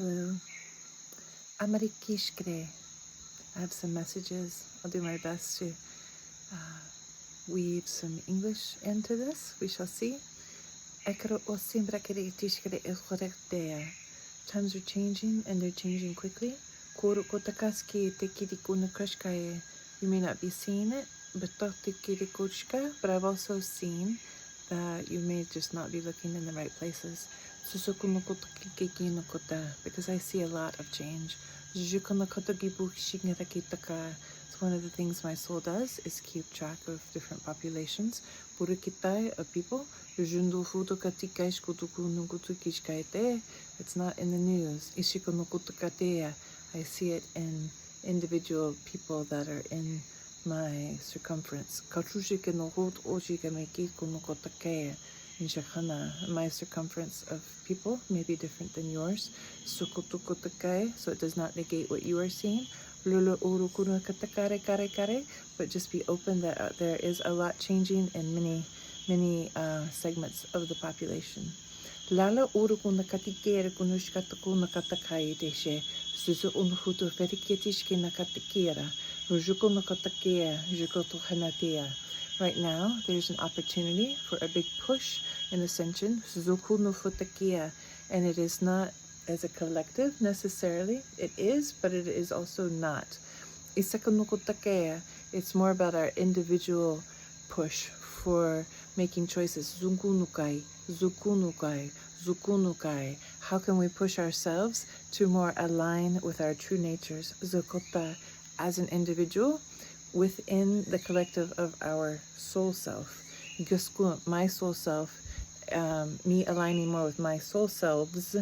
Hello. Amarikishkre. I have some messages. I'll do my best to weave some English into this. We shall see. Times are changing and they're changing quickly. You may not be seeing it, but I've also seen that you may just not be looking in the right places. Because I see a lot of change. It's one of the things my soul does is keep track of different populations of people. It's not in the news. I see it in individual people that are in my circumference. My circumference of people may be different than yours. So it does not negate what you are seeing. But just be open that there is a lot changing in many segments of the population. Lala urukuna katikere kunushkatakuna katakai deshe. Suzu unhutu feriketishki nakatikira. Rujuko nakatakea, jukoto hanatea. Right now, there's an opportunity for a big push in Ascension, and it is not as a collective necessarily. It is, but it is also not. It's more about our individual push for making choices. Zukunukai. How can we push ourselves to more align with our true natures? Zokota, as an individual, within the collective of our soul self. My soul self, me aligning more with my soul selves,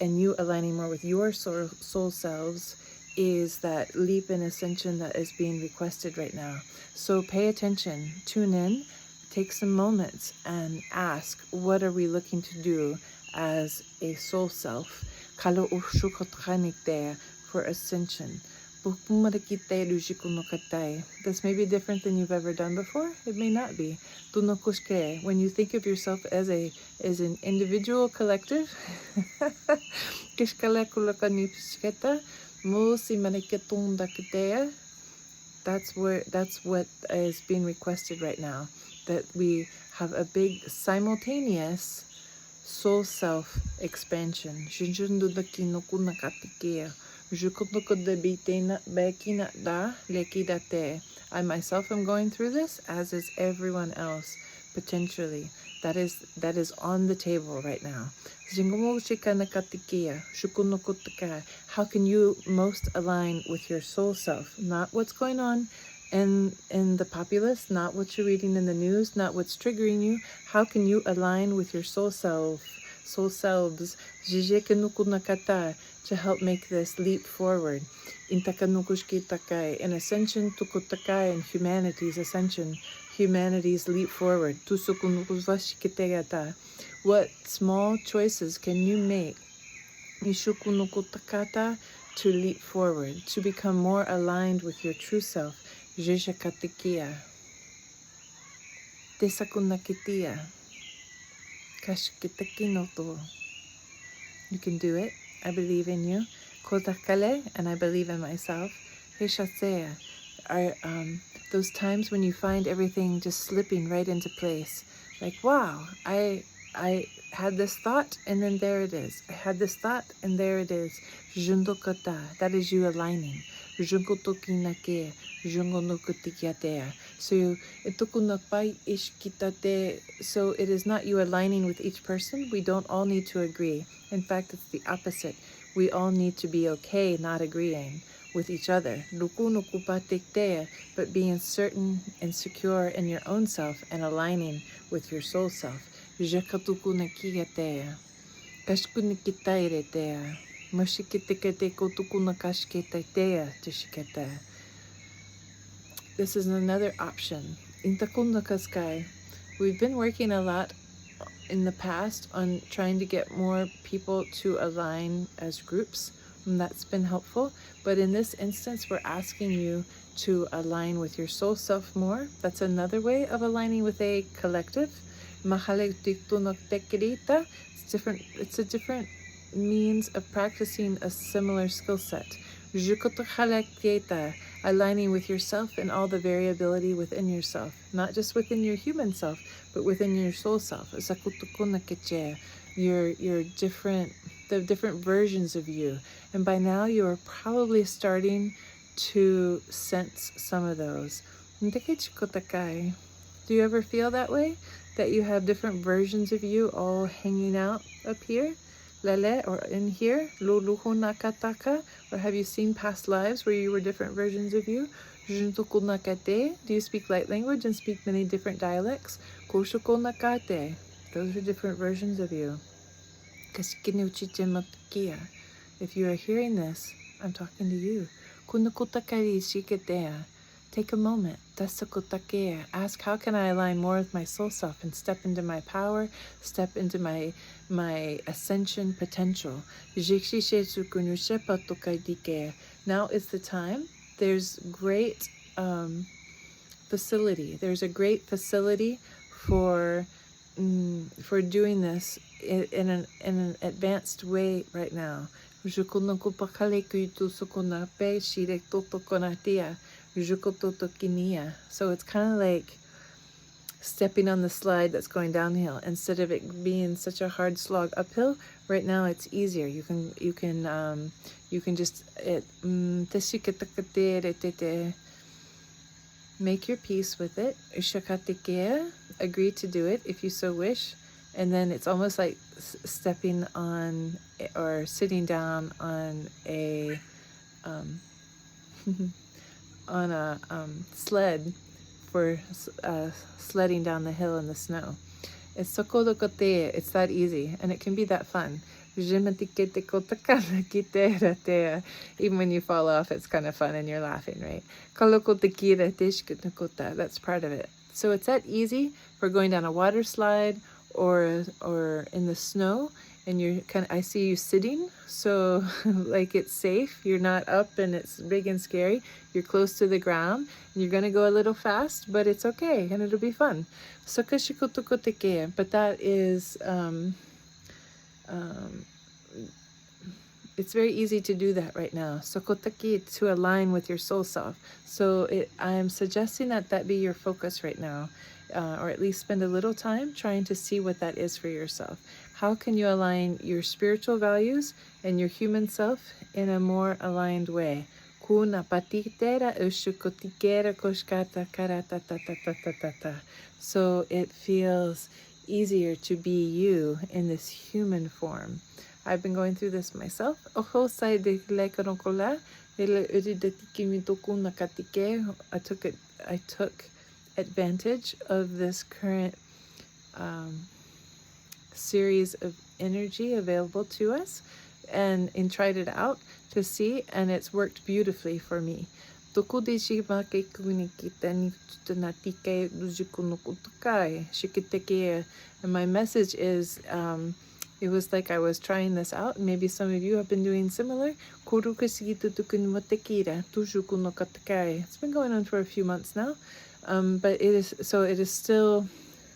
and you aligning more with your soul selves, is that leap in ascension that is being requested right now. So pay attention, tune in, take some moments and ask, what are we looking to do as a soul self? For ascension. This may be different than you've ever done before. It may not be. When you think of yourself as an individual collective, that's what is being requested right now. That we have a big simultaneous soul self expansion. I myself am going through this, as is everyone else, potentially. That is on the table right now. How can you most align with your soul self? Not what's going on in the populace, not what you're reading in the news, not what's triggering you. How can you align with your soul self, soul selves, to help make this leap forward? In ascension, in humanity's ascension, humanity's leap forward. What small choices can you make to leap forward, to become more aligned with your true self? You can do it. I believe in you. And I believe in myself. Are those times when you find everything just slipping right into place. Like, wow, I had this thought and then there it is. I had this thought and there it is. That is you aligning. So it is not you aligning with each person. We don't all need to agree. In fact, it's the opposite. We all need to be okay not agreeing with each other. But being certain and secure in your own self and aligning with your soul self. This is another option. We've been working a lot in the past on trying to get more people to align as groups, and that's been helpful. But in this instance, we're asking you to align with your soul self more. That's another way of aligning with a collective. It's different. It's a different means of practicing a similar skill set. Aligning with yourself and all the variability within yourself, not just within your human self, but within your soul self. Your different, the different versions of you. And by now you are probably starting to sense some of those. Do you ever feel that way? That you have different versions of you all hanging out up here? Lele, or in here? Luluhu nakataka? Or have you seen past lives where you were different versions of you? Juntukul nakate? Do you speak light language and speak many different dialects? Koshukul nakate? Those are different versions of you. If you are hearing this, I'm talking to you. Take a moment. Ask, how can I align more with my soul self and step into my power, step into my ascension potential? Now is the time. There's great facility. There's a great facility for doing this in an advanced way right now. So it's kind of like stepping on the slide that's going downhill. Instead of it being such a hard slog uphill, right now it's easier. You can just make your peace with it. Agree to do it if you so wish. And then it's almost like stepping on or sitting down on a on a sled for sledding down the hill in the snow. It's that easy, and it can be that fun. Even when you fall off, it's kind of fun and you're laughing, right? That's part of it. So it's that easy for going down a water slide or in the snow, and I see you sitting, so like it's safe. You're not up and it's big and scary. You're close to the ground, and you're gonna go a little fast, but it's okay, and it'll be fun. But that is it's very easy to do that right now. Sokotaki, to align with your soul self. So I'm suggesting that be your focus right now, or at least spend a little time trying to see what that is for yourself. How can you align your spiritual values and your human self in a more aligned way? So it feels easier to be you in this human form. I've been going through this myself. I took advantage of this current series of energy available to us and tried it out to see, and it's worked beautifully for me. And my message is, it was like I was trying this out, and maybe some of you have been doing similar. It's been going on for a few months now, but it is still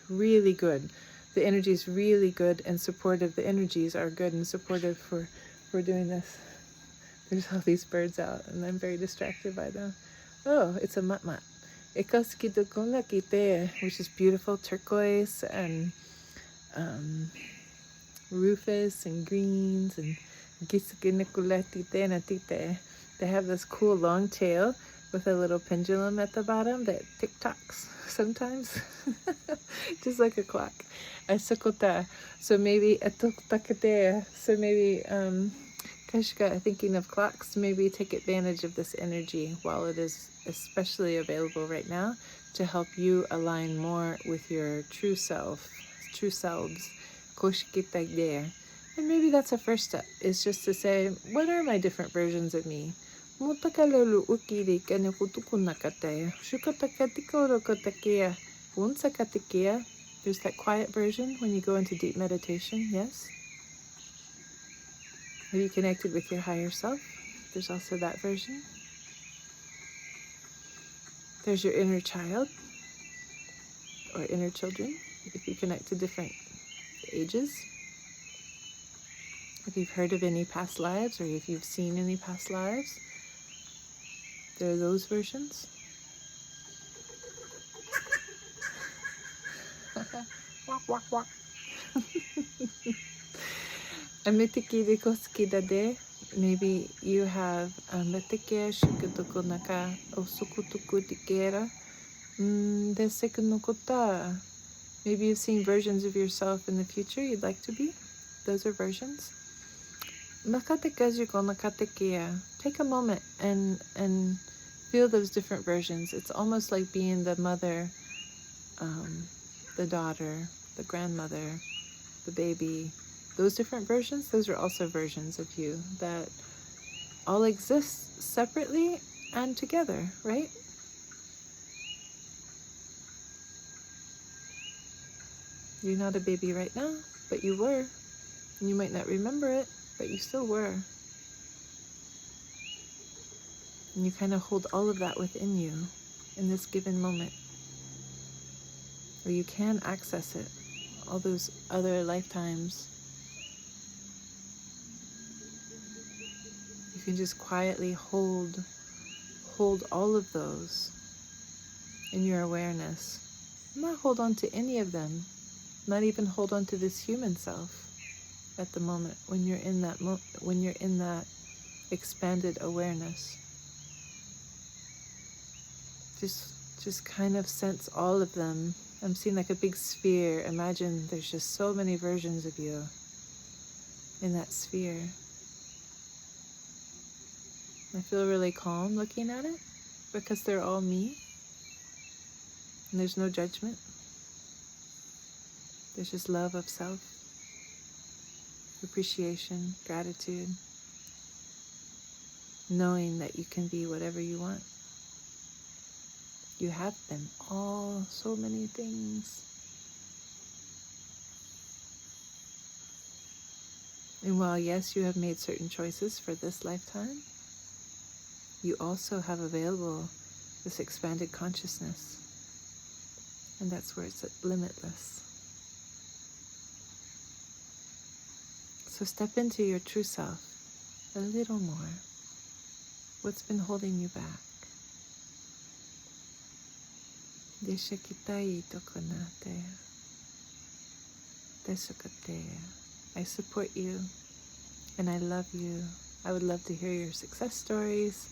really good. The energy is really good and supportive. The energies are good and supportive for doing this. There's all these birds out, and I'm very distracted by them. Oh, it's a matmat. Which is beautiful, turquoise and rufus and greens, and they have this cool long tail with a little pendulum at the bottom that tick-tocks sometimes, just like a clock. So maybe Kashka, thinking of clocks, maybe take advantage of this energy while it is especially available right now to help you align more with your true selves. And maybe that's a first step, is just to say, what are my different versions of me? There's that quiet version when you go into deep meditation, yes? Have you connected with your higher self? There's also that version. There's your inner child or inner children, if you connect to different ages. If you've heard of any past lives, or if you've seen any past lives, there are those versions. Walk, walk, walk. Maybe you have maybe you've seen versions of yourself in the future you'd like to be. Those are versions. Take a moment and feel those different versions. It's almost like being the mother, the daughter, the grandmother, the baby. Those different versions, those are also versions of you that all exist separately and together, right? You're not a baby right now, but you were. And you might not remember it, but you still were. And you kind of hold all of that within you in this given moment, where you can access it, all those other lifetimes. You can just quietly hold all of those in your awareness. Not hold on to any of them, not even hold on to this human self at the moment when you're in that expanded awareness. Just kind of sense all of them. I'm seeing like a big sphere. Imagine there's just so many versions of you in that sphere. I feel really calm looking at it because they're all me. And there's no judgment. There's just love of self, appreciation, gratitude, knowing that you can be whatever you want. You have been all so many things. And while yes, you have made certain choices for this lifetime, you also have available this expanded consciousness. And that's where it's limitless. So step into your true self a little more. What's been holding you back? I support you and I love you. I would love to hear your success stories.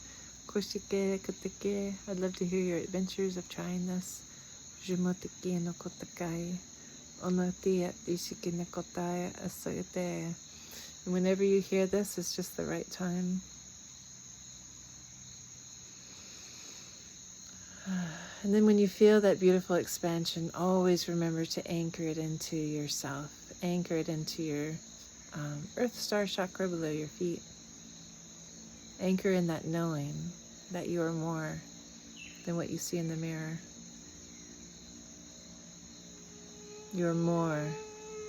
I'd love to hear your adventures of trying this. And whenever you hear this, it's just the right time. And then when you feel that beautiful expansion, always remember to anchor it into yourself. Anchor it into your Earth Star chakra below your feet. Anchor in that knowing that you are more than what you see in the mirror. You are more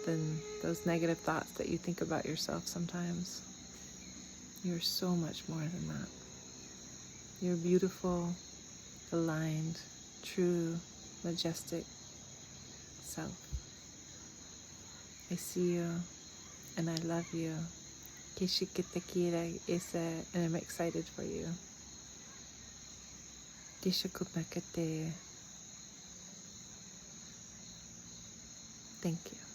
than those negative thoughts that you think about yourself sometimes. You're so much more than that. You're beautiful, aligned, true, majestic self. I see you and I love you. And I'm excited for you. Thank you.